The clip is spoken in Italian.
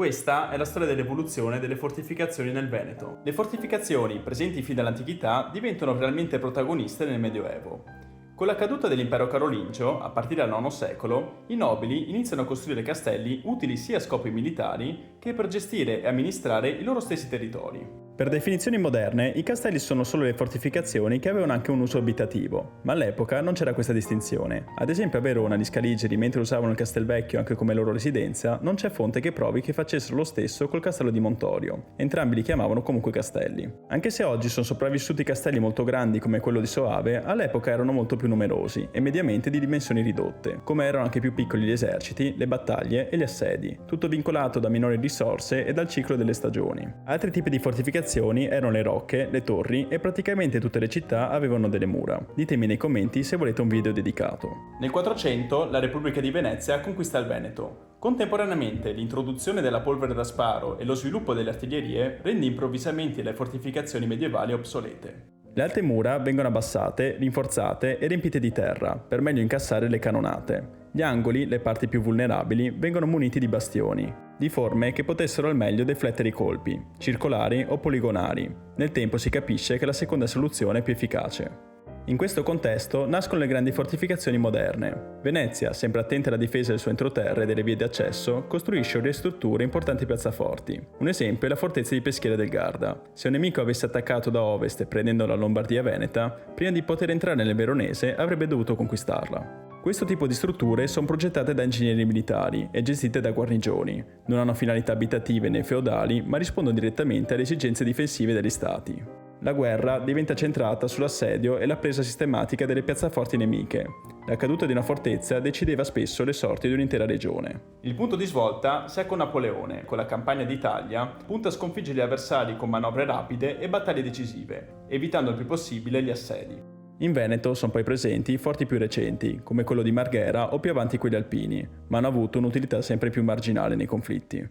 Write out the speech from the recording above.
Questa è la storia dell'evoluzione delle fortificazioni nel Veneto. Le fortificazioni, presenti fin dall'antichità, diventano realmente protagoniste nel Medioevo. Con la caduta dell'impero carolingio, a partire dal IX secolo, i nobili iniziano a costruire castelli utili sia a scopi militari che per gestire e amministrare i loro stessi territori. Per definizioni moderne, i castelli sono solo le fortificazioni che avevano anche un uso abitativo, ma all'epoca non c'era questa distinzione. Ad esempio a Verona gli Scaligeri, mentre usavano il Castelvecchio anche come loro residenza, non c'è fonte che provi che facessero lo stesso col castello di Montorio. Entrambi li chiamavano comunque castelli. Anche se oggi sono sopravvissuti castelli molto grandi come quello di Soave, all'epoca erano molto più numerosi e mediamente di dimensioni ridotte, come erano anche più piccoli gli eserciti, le battaglie e gli assedi, tutto vincolato da minori risorse e dal ciclo delle stagioni. Altri tipi di fortificazioni erano le rocche, le torri e praticamente tutte le città avevano delle mura. Ditemi nei commenti se volete un video dedicato. Nel 400 la Repubblica di Venezia conquista il Veneto. Contemporaneamente l'introduzione della polvere da sparo e lo sviluppo delle artiglierie rende improvvisamente le fortificazioni medievali obsolete. Le alte mura vengono abbassate, rinforzate e riempite di terra, per meglio incassare le canonate. Gli angoli, le parti più vulnerabili, vengono muniti di bastioni, di forme che potessero al meglio deflettere i colpi, circolari o poligonari. Nel tempo si capisce che la seconda soluzione è più efficace. In questo contesto nascono le grandi fortificazioni moderne. Venezia, sempre attenta alla difesa del suo entroterra e delle vie di accesso, costruisce o ristruttura importanti piazzaforti. Un esempio è la fortezza di Peschiera del Garda. Se un nemico avesse attaccato da ovest prendendo la Lombardia veneta, prima di poter entrare nel Veronese avrebbe dovuto conquistarla. Questo tipo di strutture sono progettate da ingegneri militari e gestite da guarnigioni. Non hanno finalità abitative né feudali, ma rispondono direttamente alle esigenze difensive degli stati. La guerra diventa centrata sull'assedio e la presa sistematica delle piazzaforti nemiche. La caduta di una fortezza decideva spesso le sorti di un'intera regione. Il punto di svolta si ha con Napoleone. Con la campagna d'Italia punta a sconfiggere gli avversari con manovre rapide e battaglie decisive, evitando il più possibile gli assedi. In Veneto sono poi presenti forti più recenti, come quello di Marghera o più avanti quelli alpini, ma hanno avuto un'utilità sempre più marginale nei conflitti.